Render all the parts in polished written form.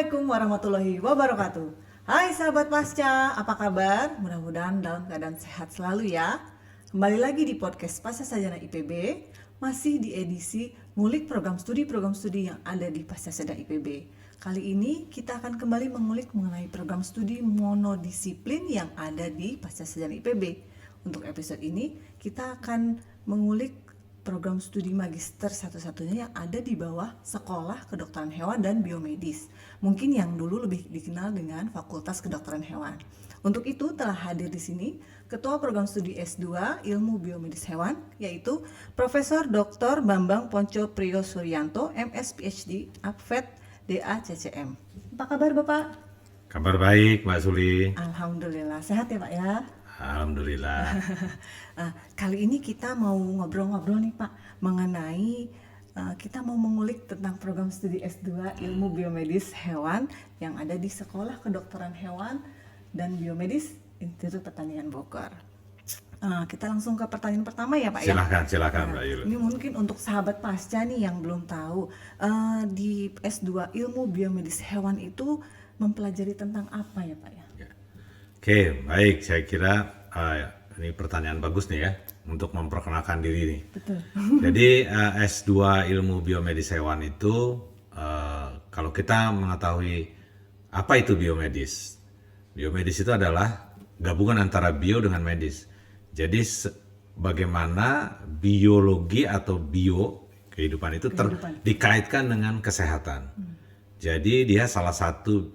Assalamualaikum warahmatullahi wabarakatuh. Hai sahabat Pasca, apa kabar? Mudah-mudahan dalam keadaan sehat selalu ya. Kembali lagi di podcast Pasca Sarjana IPB, masih di edisi ngulik program studi yang ada di Pasca Sarjana IPB. Kali ini kita akan kembali mengulik mengenai program studi monodisiplin yang ada di Pasca Sarjana IPB. Untuk episode ini kita akan mengulik program studi magister satu-satunya yang ada di bawah Sekolah Kedokteran Hewan dan Biomedis. Mungkin yang dulu lebih dikenal dengan Fakultas Kedokteran Hewan. Untuk itu telah hadir di sini Ketua Program Studi S2 Ilmu Biomedis Hewan, yaitu Profesor Dr. Bambang Ponco Priyo Suryanto, MS PhD, APVET, DA CCM. Apa kabar Bapak? Kabar baik Mbak Suli. Alhamdulillah, sehat ya Pak ya? Alhamdulillah. Kali ini kita mau ngobrol-ngobrol nih Pak mengenai kita mau mengulik tentang program studi S2 Ilmu Biomedis Hewan yang ada di Sekolah Kedokteran Hewan dan Biomedis Institut Pertanian Bogor. Kita langsung ke pertanyaan pertama ya Pak ya. Silakan Mbak Yul. Ini mungkin untuk sahabat pasca nih yang belum tahu, di S2 Ilmu Biomedis Hewan itu mempelajari tentang apa ya Pak ya? Oke, baik. Saya kira ini pertanyaan bagus nih ya untuk memperkenalkan diri nih. Betul. Jadi S2 Ilmu Biomedis Hewan itu kalau kita mengetahui apa itu biomedis. Biomedis itu adalah gabungan antara bio dengan medis. Jadi bagaimana biologi atau bio kehidupan itu dikaitkan dengan kesehatan. Jadi dia salah satu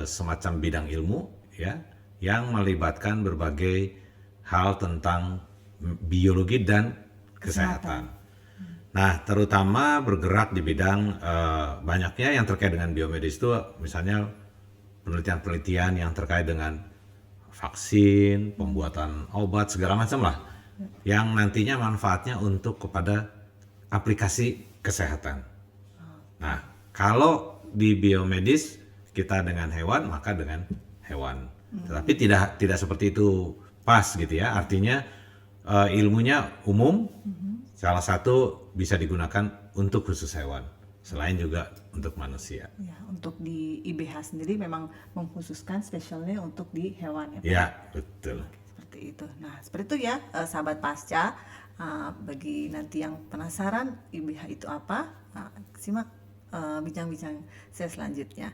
semacam bidang ilmu ya yang melibatkan berbagai hal tentang biologi dan kesehatan. Nah, terutama bergerak di bidang banyaknya yang terkait dengan biomedis itu, misalnya penelitian-penelitian yang terkait dengan vaksin, pembuatan obat, segala macam lah, yang nantinya manfaatnya untuk kepada aplikasi kesehatan. Nah, kalau di biomedis kita dengan hewan, maka dengan hewan. Tetapi tidak seperti itu pas gitu ya. Artinya ilmunya umum, salah satu bisa digunakan untuk khusus hewan, selain juga untuk manusia. Ya, untuk di IBH sendiri memang mengkhususkan spesialnya untuk di hewan ya Pak? Ya, betul. Seperti itu. Nah, seperti itu ya sahabat pasca. Bagi nanti yang penasaran IBH itu apa, simak bincang-bincang saya selanjutnya.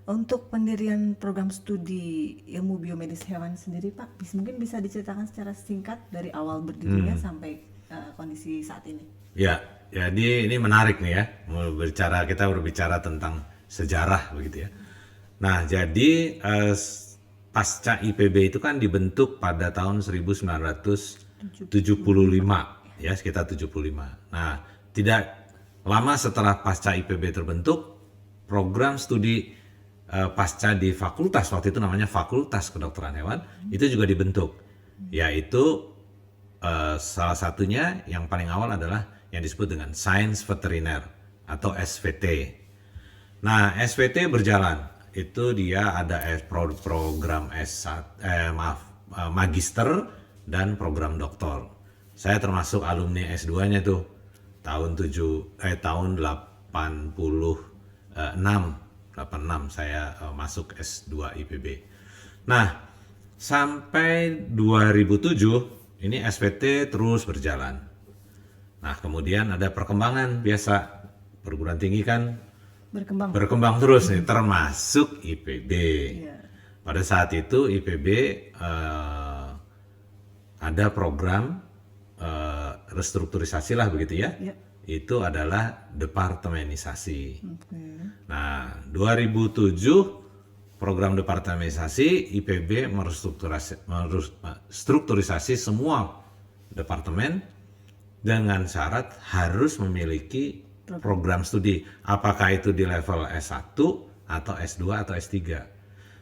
Untuk pendirian program studi ilmu biomedis hewan sendiri Pak, mungkin bisa diceritakan secara singkat dari awal berdirinya sampai kondisi saat ini. Ya, jadi ini menarik nih ya, kita berbicara tentang sejarah begitu ya. Nah, jadi pasca IPB itu kan dibentuk pada tahun 1975 ya, sekitar 75. Nah, tidak lama setelah pasca IPB terbentuk, program studi pasca di fakultas, waktu itu namanya Fakultas Kedokteran Hewan, itu juga dibentuk, yaitu salah satunya yang paling awal adalah yang disebut dengan Sains Veteriner atau SVT. Nah, SVT berjalan, itu dia ada program magister dan program doktor. Saya termasuk alumni S2-nya tuh tahun 86 saya masuk S2 IPB. Nah, sampai 2007 ini SVT terus berjalan. Nah, kemudian ada perkembangan biasa, perguruan tinggi kan berkembang terus nih, termasuk IPB. Pada saat itu IPB ada program restrukturisasi lah begitu ya. Itu adalah departemenisasi. Nah, 2007 program departemenisasi IPB merestrukturisasi semua departemen dengan syarat harus memiliki program studi, apakah itu di level S1 atau S2 atau S3.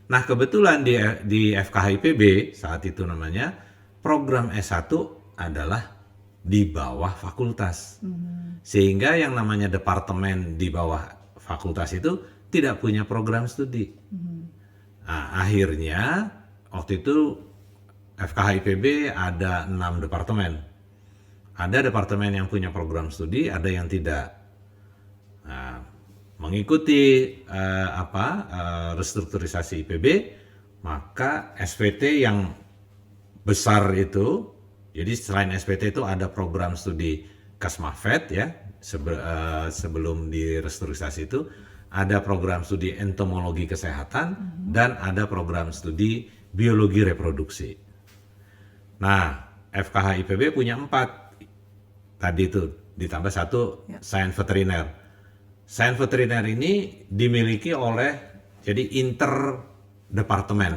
Nah, kebetulan di FKH IPB saat itu namanya program S1 adalah di bawah fakultas. Sehingga yang namanya departemen di bawah fakultas itu tidak punya program studi. Nah, akhirnya waktu itu FKH IPB ada 6 departemen. Ada departemen yang punya program studi, ada yang tidak. Nah, mengikuti restrukturisasi IPB, maka SPT yang besar itu, jadi selain SPT itu ada program studi Kasmafet ya, sebelum direstrukturisasi itu ada program studi entomologi kesehatan dan ada program studi biologi reproduksi. Nah, FKH IPB punya 4 tadi itu, ditambah 1 sains veteriner. Sains veteriner ini dimiliki oleh jadi interdepartemen.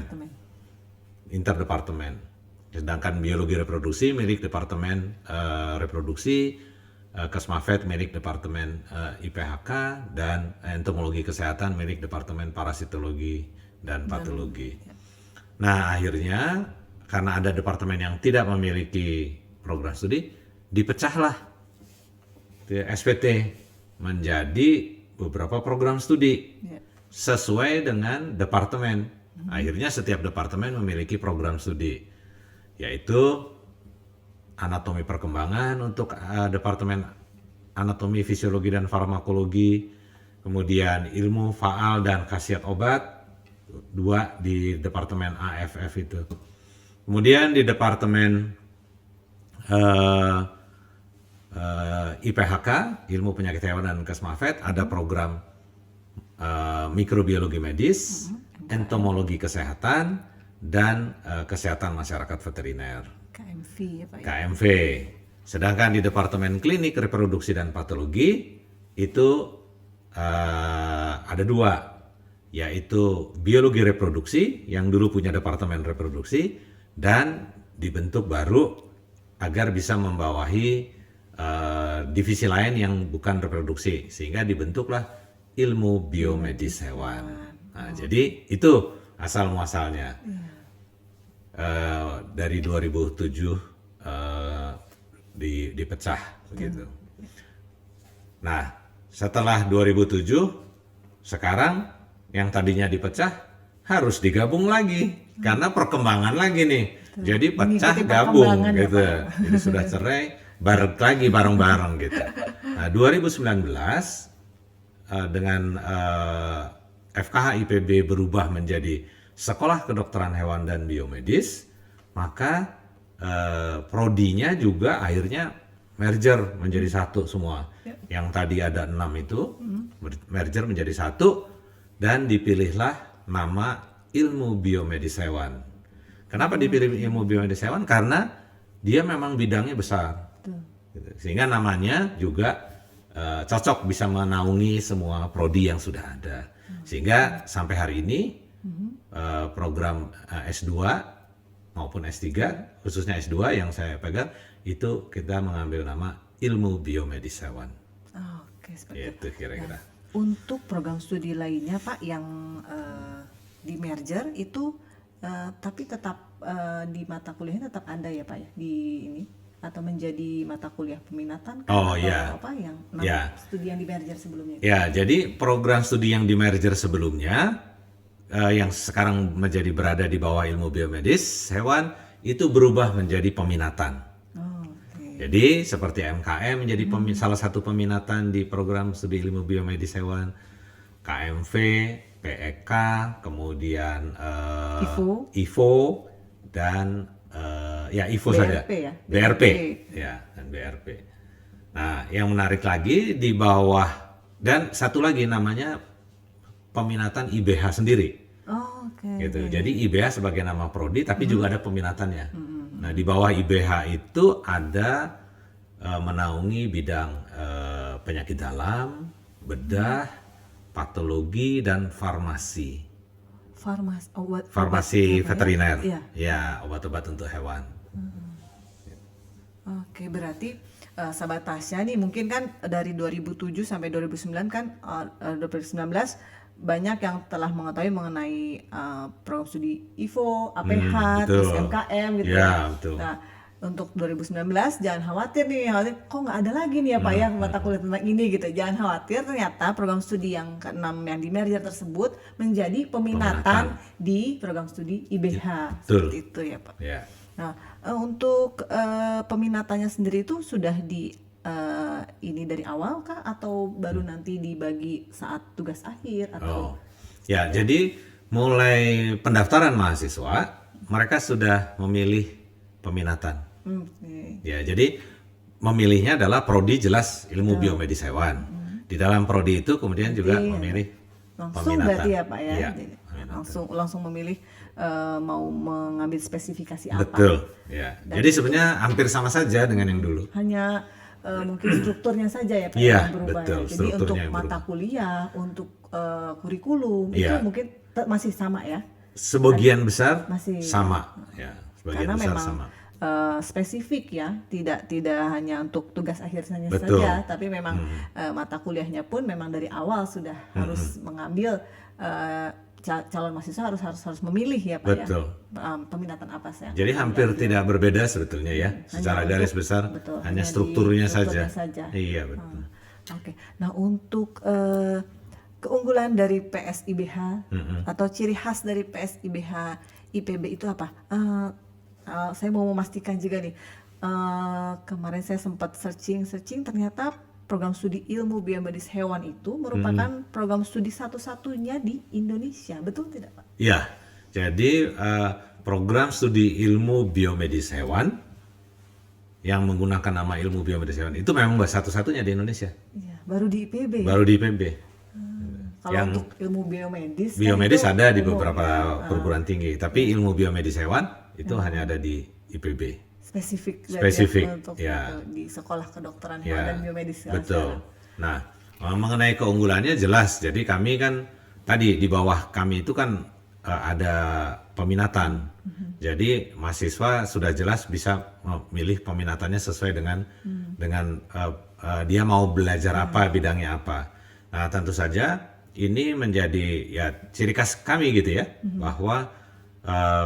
Sedangkan biologi reproduksi milik departemen reproduksi, Kasmafet milik departemen IPHK, dan entomologi kesehatan milik departemen parasitologi dan patologi. Nah, akhirnya karena ada departemen yang tidak memiliki program studi, dipecahlah SPT menjadi beberapa program studi sesuai dengan departemen. Akhirnya setiap departemen memiliki program studi, yaitu anatomi perkembangan untuk departemen anatomi, fisiologi dan farmakologi, kemudian ilmu faal dan khasiat obat 2 di departemen AFF itu. Kemudian di departemen IPHK, ilmu penyakit hewan dan Kasmafet, ada program mikrobiologi medis, entomologi kesehatan, dan kesehatan masyarakat veteriner. KMV ya Pak. KMV. Sedangkan di departemen klinik reproduksi dan patologi itu ada 2, yaitu biologi reproduksi yang dulu punya departemen reproduksi dan dibentuk baru agar bisa membawahi divisi lain yang bukan reproduksi, sehingga dibentuklah ilmu biomedis hewan. Nah, jadi itu asal muasalnya. Dari 2007 dipecah begitu. Nah, setelah 2007 sekarang yang tadinya dipecah harus digabung lagi karena perkembangan lagi nih. Jadi pecah gabung gitu. Jadi sudah cerai balik lagi bareng-bareng gitu. Nah, 2019 dengan FKH IPB berubah menjadi Sekolah Kedokteran Hewan dan Biomedis, maka prodinya juga akhirnya merger menjadi satu semua. Yang tadi ada 6 itu merger menjadi satu dan dipilihlah nama ilmu biomedis hewan. Kenapa dipilih ilmu biomedis hewan? Karena dia memang bidangnya besar. Sehingga namanya juga cocok bisa menaungi semua prodi yang sudah ada. Sehingga sampai hari ini program S2 maupun S3, khususnya S2 yang saya pegang, itu kita mengambil nama ilmu biomedis hewan. Oke, seperti itu kira-kira. Nah, untuk program studi lainnya Pak yang di merger itu tapi tetap di mata kuliahnya tetap ada ya Pak ya di ini, atau menjadi mata kuliah peminatan atau apa yang studi yang di merger sebelumnya? Ya, jadi program studi yang di merger sebelumnya yang sekarang menjadi berada di bawah ilmu biomedis hewan itu berubah menjadi peminatan. Jadi seperti MKM menjadi salah satu peminatan di program studi ilmu biomedis hewan, KMV, PEK, kemudian IFO dan IFO BRP saja, ya? BRP ya, dan BRP. Nah, yang menarik lagi di bawah dan satu lagi namanya peminatan IBH sendiri. Gitu. Jadi IBH sebagai nama prodi, tapi juga ada peminatannya. Nah, di bawah IBH itu ada menaungi bidang penyakit dalam, bedah, patologi, dan farmasi. Farmasi veteriner, ya, obat-obat untuk hewan. Oke, berarti sahabat Pasca nih mungkin kan dari 2007 sampai 2009 kan 2019 banyak yang telah mengetahui mengenai program studi IFO, APH, terus MKM gitu ya. Betul. Nah, untuk 2019 jangan khawatir kok nggak ada lagi nih ya Pak ya mata kuliah tentang ini gitu. Jangan khawatir, ternyata program studi yang ke-6 yang di merger tersebut menjadi peminatan di program studi IBH. Seperti itu ya Pak. Ya. Nah, untuk peminatannya sendiri itu sudah ini dari awal kah atau baru nanti dibagi saat tugas akhir atau? Ya, jadi mulai pendaftaran mahasiswa, mereka sudah memilih peminatan. Oke. Ya, jadi memilihnya adalah prodi jelas ilmu biomedis hewan. Di dalam prodi itu kemudian juga memilih Langsung peminatan. berarti ya Pak ya? Iya, Jadi, peminatan. langsung memilih mau mengambil spesifikasi apa? Betul. Ya. Jadi sebenarnya hampir sama saja dengan yang dulu. Hanya mungkin strukturnya saja ya Pak Iya, yang berubah. betul. Jadi Strukturnya untuk yang mata berubah. kuliah, untuk kurikulum itu Iya. mungkin masih sama ya? Sebagian besar Masih. sama. Ya, sebagian Karena besar memang sama. spesifik ya, tidak hanya untuk tugas akhirnya Betul. saja, tapi memang mata kuliahnya pun memang dari awal sudah harus mengambil calon mahasiswa harus memilih ya Pak Betul. ya, peminatan apa sih? Jadi hampir tidak berbeda sebetulnya ya. Secara garis besar betul, hanya hanya di strukturnya strukturnya saja. saja. Iya, betul. Oke, nah untuk keunggulan dari PSIBH atau ciri khas dari PSIBH IPB itu apa? Saya mau memastikan juga nih, kemarin saya sempat searching ternyata program studi ilmu biomedis hewan itu merupakan program studi satu-satunya di Indonesia, betul tidak Pak? Ya, jadi program studi ilmu biomedis hewan yang menggunakan nama ilmu biomedis hewan itu memang satu-satunya di Indonesia. Iya, baru di IPB. Baru di IPB. Kalau yang untuk ilmu biomedis, Biomedis kan itu ada di umum, beberapa ya. perguruan tinggi, tapi ilmu biomedis hewan itu hanya ada di IPB. Spesifik dari Spesifik, untuk ya. di sekolah kedokteran hewan Ya, dan biomedis betul. Nah, mengenai keunggulannya jelas. Jadi kami kan tadi di bawah kami itu kan ada peminatan. Jadi mahasiswa sudah jelas bisa memilih peminatannya sesuai dengan dia mau belajar apa, bidangnya apa. Nah, tentu saja ini menjadi ya ciri khas kami gitu ya, bahwa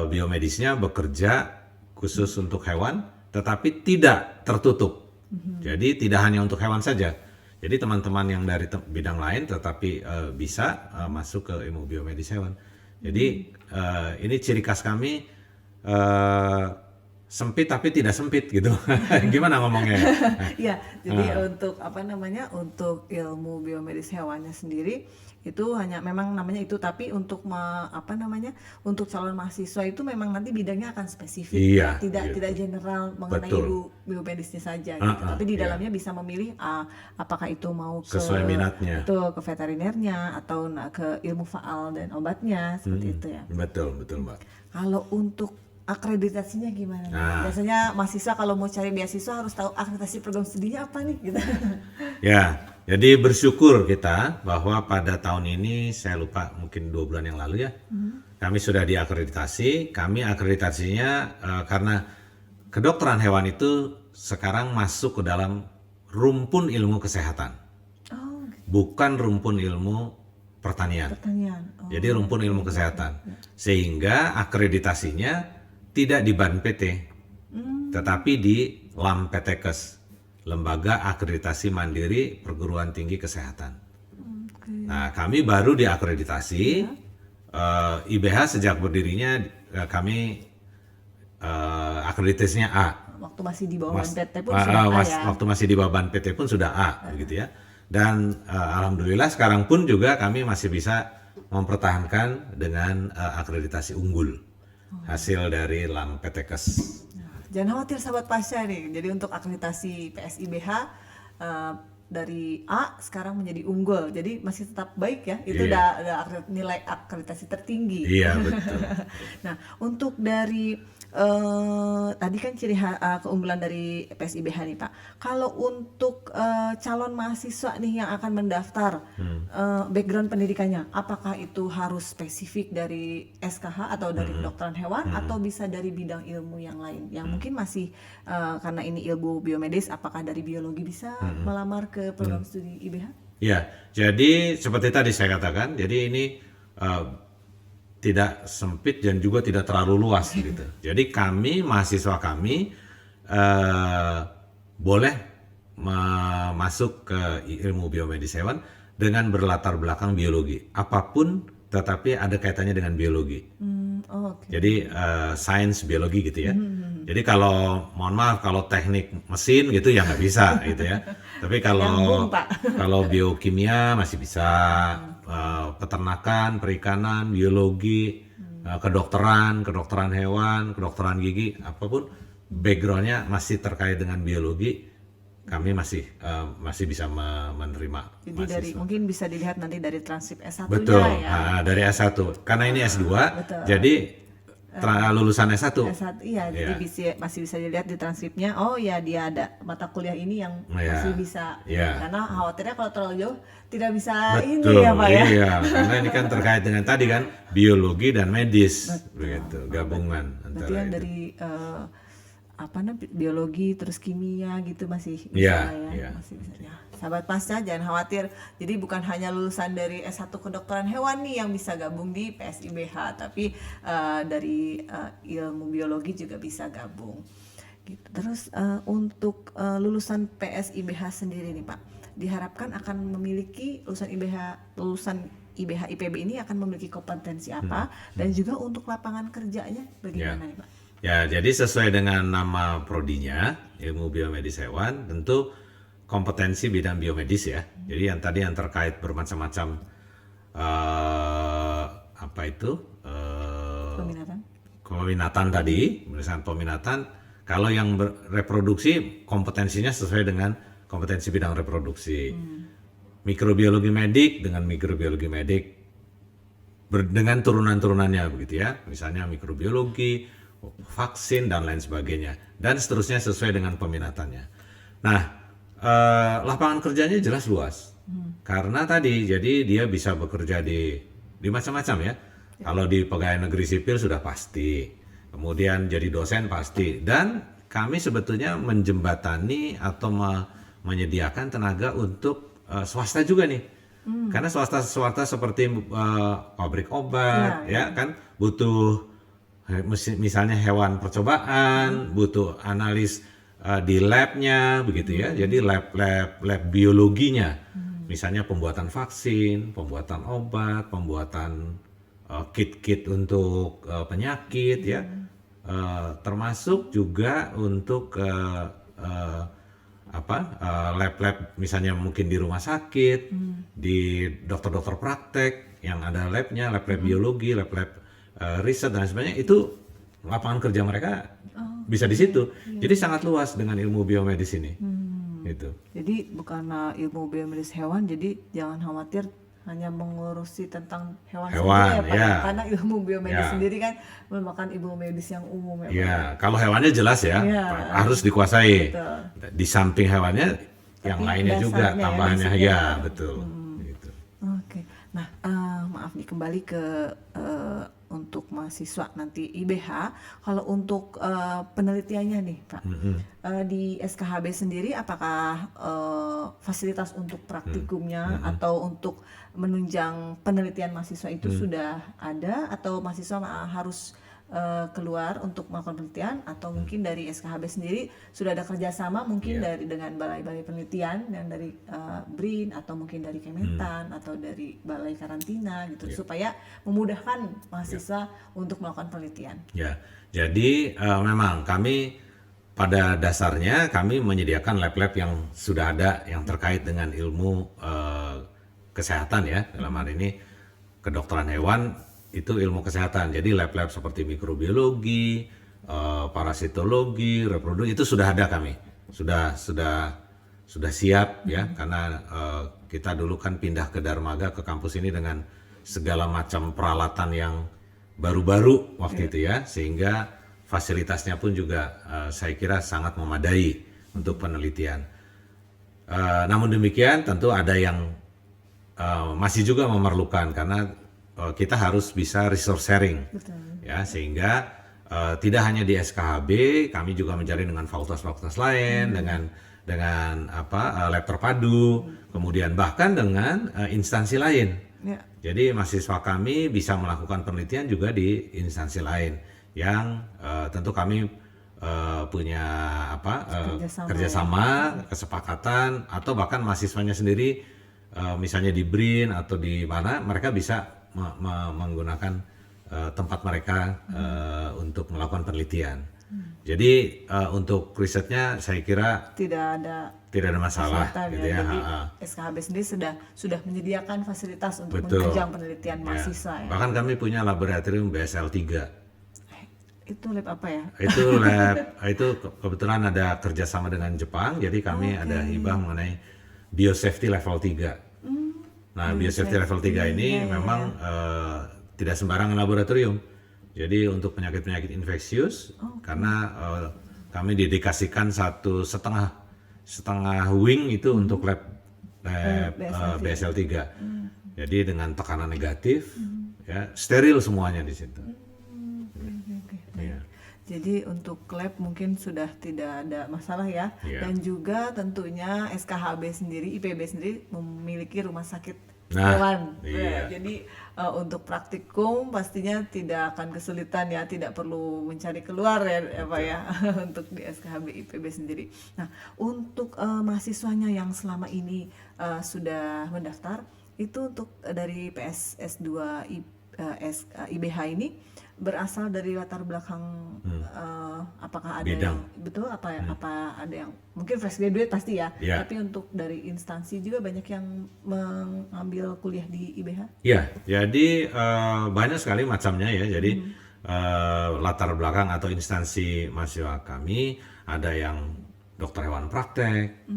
biomedisnya bekerja khusus untuk hewan, tetapi tidak tertutup. Jadi tidak hanya untuk hewan saja. Jadi teman-teman yang dari bidang lain tetapi bisa masuk ke ilmu biomedis hewan. Jadi ini ciri khas kami, sempit tapi tidak sempit gitu. Gimana ngomongnya? Iya, jadi untuk apa namanya, untuk ilmu biomedis hewannya sendiri itu hanya memang namanya itu, tapi untuk apa namanya, untuk calon mahasiswa itu memang nanti bidangnya akan spesifik, Iya, tidak general mengenai Betul. ilmu biomedisnya saja gitu. Tapi di dalamnya bisa memilih apakah itu mau ke Sesuai minatnya. itu ke veterinernya atau ke ilmu faal dan obatnya seperti itu ya. Betul, betul Mbak. Kalau untuk akreditasinya gimana? Biasanya mahasiswa kalau mau cari beasiswa harus tahu akreditasi program studinya apa nih gitu. Ya, jadi bersyukur kita bahwa pada tahun ini, saya lupa mungkin 2 bulan yang lalu ya, kami sudah diakreditasi. Kami akreditasinya karena kedokteran hewan itu sekarang masuk ke dalam rumpun ilmu kesehatan, Oh, gitu. bukan rumpun ilmu pertanian. Pertanyaan. Oh, Jadi rumpun ilmu kesehatan, sehingga akreditasinya tidak di BANPT, tetapi di LAMPTKES, Lembaga Akreditasi Mandiri Perguruan Tinggi Kesehatan. oke. Nah, kami baru diakreditasi. IBH sejak berdirinya kami akreditasinya A. Waktu masih di bawah PT pun sudah A ya. Waktu masih di bawah PT pun sudah A, begitu ya. Dan alhamdulillah sekarang pun juga kami masih bisa mempertahankan dengan akreditasi unggul hasil dari LAMPTKES. Jangan khawatir sahabat Pasca nih. Jadi untuk akreditasi PSIBH dari A sekarang menjadi unggul. Jadi masih tetap baik ya. Itu Iya. udah nilai akreditasi tertinggi. Iya, betul. Nah, untuk dari tadi kan keunggulan dari PSIBH nih Pak. Kalau untuk calon mahasiswa nih yang akan mendaftar, background pendidikannya, apakah itu harus spesifik dari SKH atau dari kedokteran hewan, atau bisa dari bidang ilmu yang lain? Yang mungkin masih karena ini ilmu biomedis, apakah dari biologi bisa melamar ke program studi IBH? Ya, jadi seperti tadi saya katakan, jadi ini tidak sempit dan juga tidak terlalu luas gitu. Jadi kami, mahasiswa kami boleh masuk ke ilmu biomedis hewan dengan berlatar belakang biologi. Apapun tetapi ada kaitannya dengan biologi. Oke. Jadi sains biologi gitu ya. Jadi kalau mohon maaf kalau teknik mesin gitu ya nggak bisa gitu ya. Tapi kalau Nyambung, Pak. kalau biokimia masih bisa, peternakan, perikanan, biologi, kedokteran hewan, kedokteran gigi, apapun backgroundnya masih terkait dengan biologi, kami masih bisa menerima Jadi dari mahasiswa. mungkin bisa dilihat nanti dari transkrip S1-nya Betul, ya. dari S1. Karena ini S2, betul. jadi lulusan S1. S1 iya, jadi masih bisa dilihat di transkripnya. Oh ya, dia ada mata kuliah ini yang Iya. masih bisa. Iya. Karena khawatirnya kalau terlalu jauh tidak bisa ini Betul, ya, Pak ya. iya. Karena ini kan terkait dengan tadi kan biologi dan medis, begitu, gabungan Berarti antara yang itu. dari biologi terus kimia gitu masih bisa Iya, lah ya, iya. masih bisa ya. Sahabat pasca jangan khawatir. Jadi bukan hanya lulusan dari S1 kedokteran hewan nih yang bisa gabung di PSIBH, tapi dari ilmu biologi juga bisa gabung. Gitu. Terus untuk lulusan PSIBH sendiri nih Pak, diharapkan akan memiliki lulusan IBH IPB ini akan memiliki kompetensi apa dan juga untuk lapangan kerjanya bagaimana nih Pak? Ya, jadi sesuai dengan nama prodinya, ilmu biomedis hewan, tentu kompetensi bidang biomedis ya. Jadi yang tadi yang terkait bermacam-macam apa itu Peminatan? peminatan tadi, berdasarkan peminatan. Kalau yang reproduksi kompetensinya sesuai dengan kompetensi bidang reproduksi. Mikrobiologi medik dengan mikrobiologi medik dengan turunan-turunannya begitu ya. Misalnya mikrobiologi, vaksin dan lain sebagainya, dan seterusnya sesuai dengan peminatannya. Nah, lapangan kerjanya jelas luas karena tadi jadi dia bisa bekerja di macam-macam ya. Kalau di pegawai negeri sipil sudah pasti, kemudian jadi dosen pasti, dan kami sebetulnya menjembatani atau menyediakan tenaga untuk swasta juga nih. Karena swasta seperti pabrik obat ya kan butuh misalnya hewan percobaan, butuh analis di labnya begitu ya. Jadi lab biologinya, misalnya pembuatan vaksin, pembuatan obat, pembuatan kit-kit untuk penyakit ya, termasuk juga untuk lab-lab misalnya mungkin di rumah sakit, di dokter-dokter praktek yang ada labnya, lab biologi, lab riset dan sebagainya, itu lapangan kerja mereka bisa di situ. Jadi sangat luas dengan ilmu biomedis ini. Gitu. Jadi bukan ilmu biomedis hewan, jadi jangan khawatir hanya mengurusi tentang hewan saja ya Pak. ya. Karena ilmu biomedis Ya. sendiri kan merupakan ilmu medis yang umum ya Pak. Ya, kalau hewannya jelas ya, Ya. harus dikuasai. Betul. Di samping hewannya, yang Tapi lainnya juga dasarnya ya, tambahannya basicnya. ya, betul. Gitu. Oke, nah maaf nih kembali ke untuk mahasiswa nanti IBH. Kalau untuk penelitiannya nih Pak, di SKHB sendiri apakah fasilitas untuk praktikumnya atau untuk menunjang penelitian mahasiswa itu sudah ada, atau mahasiswa harus keluar untuk melakukan penelitian, atau mungkin dari SKHB sendiri sudah ada kerjasama mungkin dengan balai-balai penelitian yang dari BRIN atau mungkin dari Kementan atau dari balai karantina gitu supaya memudahkan mahasiswa untuk melakukan penelitian. Ya, jadi memang kami pada dasarnya kami menyediakan lab-lab yang sudah ada yang terkait dengan ilmu kesehatan ya, dalam hal ini kedokteran hewan itu ilmu kesehatan. Jadi lab-lab seperti mikrobiologi, parasitologi, reproduksi itu sudah ada kami. Sudah siap ya, karena kita dulu kan pindah ke Darmaga ke kampus ini dengan segala macam peralatan yang baru-baru waktu itu ya, sehingga fasilitasnya pun juga saya kira sangat memadai untuk penelitian. Namun demikian tentu ada yang masih juga memerlukan, karena kita harus bisa resource sharing. Betul. Ya, sehingga tidak hanya di SKHB, kami juga menjalin dengan fakultas-fakultas lain, dengan lab terpadu, kemudian bahkan dengan instansi lain. Ya. Jadi mahasiswa kami bisa melakukan penelitian juga di instansi lain yang tentu kami punya kerjasama, kesepakatan, atau bahkan mahasiswanya sendiri misalnya di BRIN atau di mana mereka bisa menggunakan tempat mereka untuk melakukan penelitian. Jadi untuk risetnya saya kira Tidak ada tidak ada masalah kesulitan gitu ya. ya. Jadi Ha-ha. SKHB sendiri sudah menyediakan fasilitas untuk Betul. menunjang penelitian Ya. mahasiswa ya. Bahkan kami punya laboratorium BSL-3. Itu lab apa ya? Itu lab itu kebetulan ada kerjasama dengan Jepang, jadi kami ada hibah mengenai biosafety level 3. Nah, biosafety level 3 ini memang tidak sembarangan laboratorium. Jadi untuk penyakit-penyakit infeksius, karena kami dedikasikan setengah wing itu untuk lab BSL-3. Jadi dengan tekanan negatif, ya steril semuanya di situ. Oke. Iya. Jadi untuk lab mungkin sudah tidak ada masalah ya. Iya. Dan juga tentunya SKHB sendiri, IPB sendiri memiliki rumah sakit Nah, hewan. iya. Jadi untuk praktikum pastinya tidak akan kesulitan ya, tidak perlu mencari keluar ya Pak ya untuk di SKHB IPB sendiri. Nah, untuk mahasiswanya yang selama ini sudah mendaftar itu untuk dari PSS2 IBH ini berasal dari latar belakang apakah ada Bidang. yang betul apa apa ada yang mungkin fresh graduate pasti ya, Ya. tapi untuk dari instansi juga banyak yang mengambil kuliah di IBH. Ya, jadi banyak sekali macamnya ya. Jadi latar belakang atau instansi mahasiswa kami ada yang dokter hewan praktek,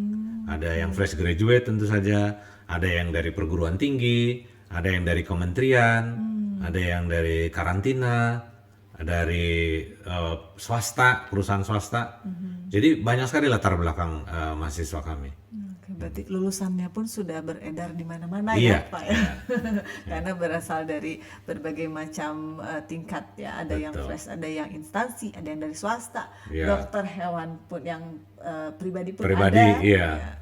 ada yang fresh graduate tentu saja, ada yang dari perguruan tinggi, ada yang dari kementerian, ada yang dari karantina, dari swasta, perusahaan swasta. Jadi banyak sekali latar belakang mahasiswa kami. Oke, berarti lulusannya pun sudah beredar di mana-mana Iya, ya Pak ya. Karena berasal dari berbagai macam tingkat ya, ada yang Betul. fresh, ada yang instansi, ada yang dari swasta, Iya. dokter hewan pun yang pribadi pun Pribadi, ada. iya. Ya.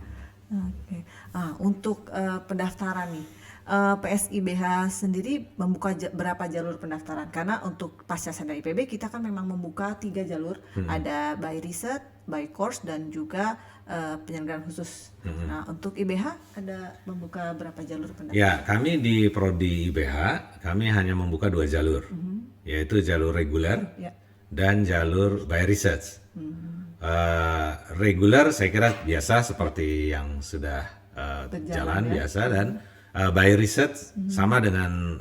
Oke. Untuk pendaftaran nih, PSIBH sendiri membuka berapa jalur pendaftaran? Karena untuk pasca sarjana IPB kita kan memang membuka 3 jalur, ada by research, by course, dan juga penyelenggaraan khusus. Nah, untuk IBH ada membuka berapa jalur pendaftaran? Ya, kami di Prodi IBH, kami hanya membuka 2 jalur, yaitu jalur reguler Ya. dan jalur by research. Reguler saya kira biasa seperti yang sudah Berjalan jalan ya. biasa, dan by research sama dengan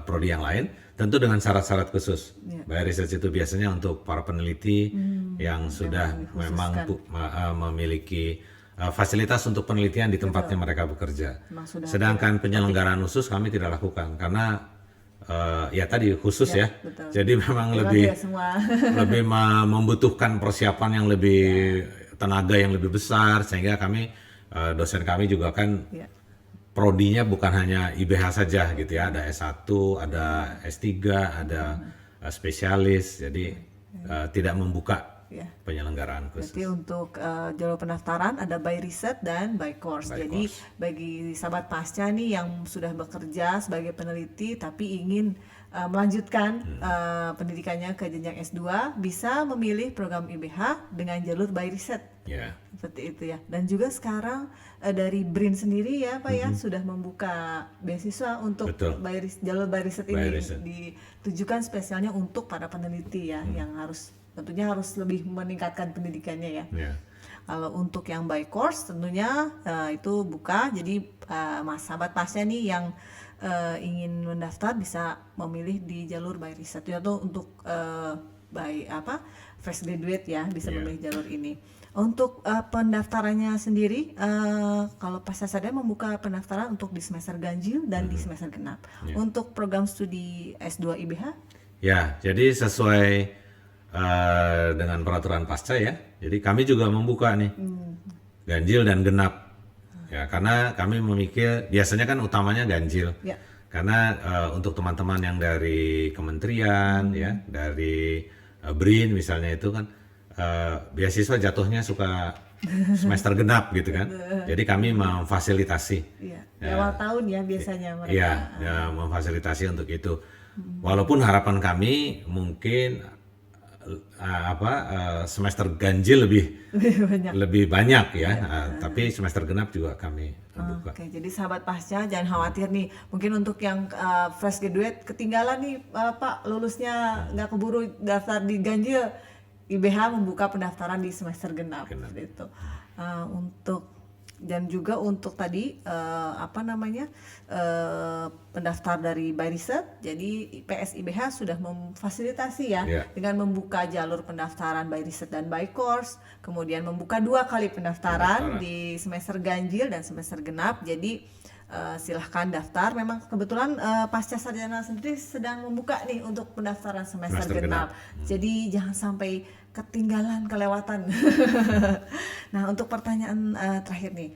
prodi yang lain, tentu dengan syarat-syarat khusus. Ya. By research itu biasanya untuk para peneliti yang sudah memang memiliki fasilitas untuk penelitian di tempatnya mereka bekerja. Memang sudah Sedangkan penyelenggaraan khusus kami tidak lakukan karena ya tadi khusus ya. betul. Jadi memang Memang lebih ya semua. lebih membutuhkan persiapan yang lebih tenaga yang lebih besar, sehingga kami dosen kami juga kan Ya. prodinya bukan hanya IBH saja gitu ya, ada S1, ada S3, ada spesialis, jadi tidak membuka Ya. penyelenggaraan Berarti khusus. untuk jalur pendaftaran ada by research dan by course. By Jadi course. bagi sahabat pasca nih yang sudah bekerja sebagai peneliti tapi ingin melanjutkan pendidikannya ke jenjang S2 bisa memilih program IBH dengan jalur by research. Ya, Seperti itu ya. Dan juga sekarang dari BRIN sendiri ya Pak ya sudah membuka beasiswa untuk Betul. jalur by research By ini research. ditujukan spesialnya untuk para peneliti ya yang tentunya harus lebih meningkatkan pendidikannya ya. ya. Kalau untuk yang by course tentunya itu buka, jadi mas sahabat pasca nih yang ingin mendaftar bisa memilih di jalur by research atau untuk by fresh graduate ya bisa Iya. memilih jalur ini. Untuk pendaftarannya sendiri kalau pasca sarjana membuka pendaftaran untuk di semester ganjil dan di semester genap. Untuk program studi S2 IBH Ya, jadi sesuai dengan peraturan pasca ya. Jadi kami juga membuka nih ganjil dan genap. Ya, karena kami memikir biasanya kan utamanya ganjil. ya. Karena untuk teman-teman yang dari kementerian ya, dari BRIN misalnya itu kan beasiswa jatuhnya suka semester genap gitu kan. Jadi kami memfasilitasi. Iya, di awal tahun ya biasanya mereka. Iya, ya, memfasilitasi untuk itu. Walaupun harapan kami mungkin semester ganjil Lebih banyak. lebih banyak ya, tapi semester genap juga kami buka. Oke, jadi sahabat pasca jangan khawatir nih. Mungkin untuk yang fresh graduate ketinggalan nih Pak lulusnya nggak keburu daftar di ganjil. IBH membuka pendaftaran di semester genap. Genap. Gitu. Dan juga untuk tadi pendaftar dari by riset, jadi PSIBH sudah memfasilitasi ya Iya. dengan membuka jalur pendaftaran by riset dan by course, kemudian membuka 2 kali pendaftaran di semester ganjil dan semester genap. Jadi silahkan daftar. Memang kebetulan pasca sarjana sendiri sedang membuka nih untuk pendaftaran semester genap. Jadi jangan sampai ketinggalan, kelewatan. Nah, untuk pertanyaan terakhir nih,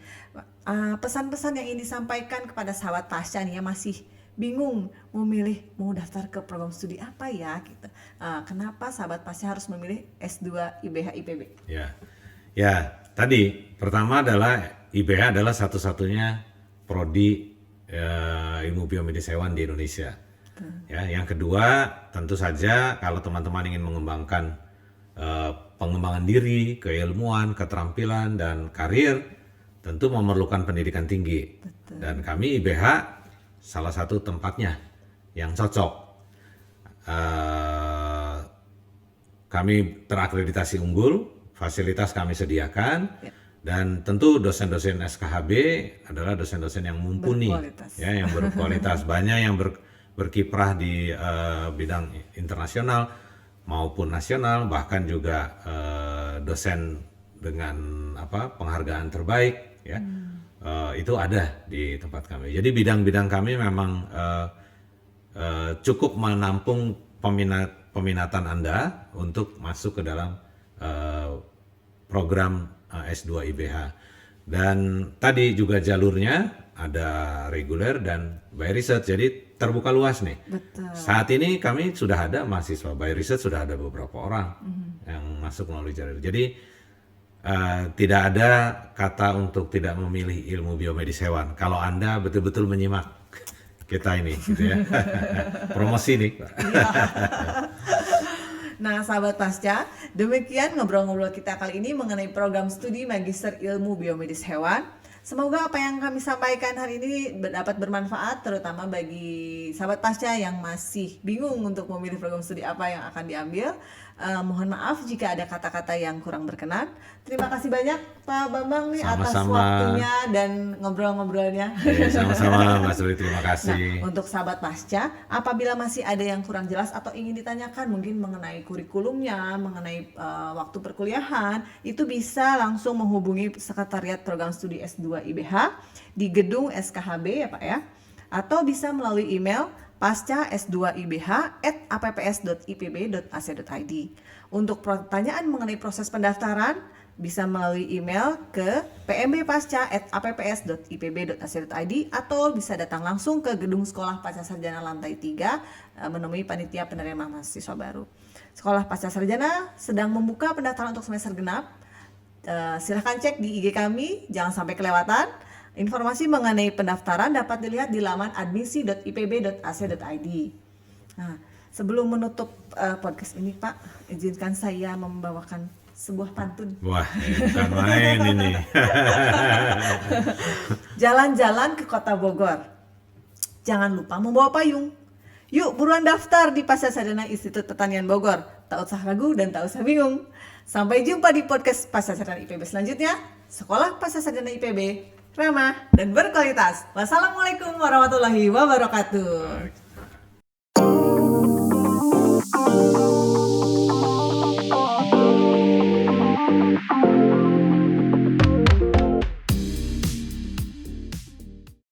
pesan-pesan yang ingin disampaikan kepada sahabat pasca nih yang masih bingung mau daftar ke program studi apa ya gitu. Kenapa sahabat pasca harus memilih S2 IBH IPB? Ya, tadi pertama adalah IBH adalah satu-satunya prodi ilmu biomedis hewan di Indonesia. Ya, yang kedua tentu saja kalau teman-teman ingin mengembangkan pengembangan diri, keilmuan, keterampilan dan karir tentu memerlukan pendidikan tinggi. Betul. Dan kami IBH salah satu tempatnya yang cocok. Kami terakreditasi unggul, fasilitas kami sediakan. Dan tentu dosen-dosen SKHB adalah dosen-dosen yang mumpuni, ya, yang berkualitas. Banyak yang berkiprah di bidang internasional maupun nasional, bahkan juga dosen dengan penghargaan terbaik, ya, itu ada di tempat kami. Jadi bidang-bidang kami memang cukup menampung peminatan Anda untuk masuk ke dalam program S2 IBH. Dan tadi juga jalurnya ada reguler dan by research, jadi terbuka luas nih. Betul. Saat ini kami sudah ada mahasiswa by research, sudah ada beberapa orang yang masuk melalui jalur. Jadi tidak ada kata untuk tidak memilih ilmu biomedis hewan. Kalau Anda betul-betul menyimak kita ini, gitu ya. Promosi nih, Pak. Nah, sahabat pasca, demikian ngobrol-ngobrol kita kali ini mengenai program studi Magister Ilmu Biomedis Hewan. Semoga apa yang kami sampaikan hari ini dapat bermanfaat, terutama bagi sahabat pasca yang masih bingung untuk memilih program studi apa yang akan diambil. Mohon maaf jika ada kata-kata yang kurang berkenan. Terima kasih banyak Pak Bambang nih atas waktunya dan ngobrol-ngobrolnya. Sama-sama Mbak Suli, terima kasih. Nah, untuk sahabat pasca, apabila masih ada yang kurang jelas atau ingin ditanyakan mungkin mengenai kurikulumnya, mengenai waktu perkuliahan, itu bisa langsung menghubungi Sekretariat Program Studi S2 IBH di gedung SKHB ya Pak ya, atau bisa melalui email pasca.s2ibh@apps.ipb.ac.id. Untuk pertanyaan mengenai proses pendaftaran bisa melalui email ke pmbpasca@apps.ipb.ac.id atau bisa datang langsung ke gedung Sekolah Pasca Sarjana lantai 3 menemui panitia penerima mahasiswa baru. Sekolah Pasca Sarjana sedang membuka pendaftaran untuk semester genap. Silahkan cek di IG kami, jangan sampai kelewatan. Informasi mengenai pendaftaran dapat dilihat di laman admisi.ipb.ac.id. Nah, sebelum menutup podcast ini Pak, izinkan saya membawakan sebuah pantun. Wah, bukan main ini. Jalan-jalan ke kota Bogor, jangan lupa membawa payung. Yuk buruan daftar di Pasca Sarjana Institut Pertanian Bogor. Tak usah ragu dan tak usah bingung. Sampai jumpa di podcast Pasca Sarjana IPB selanjutnya. Sekolah Pasca Sarjana IPB ramah dan berkualitas. Wassalamualaikum warahmatullahi wabarakatuh.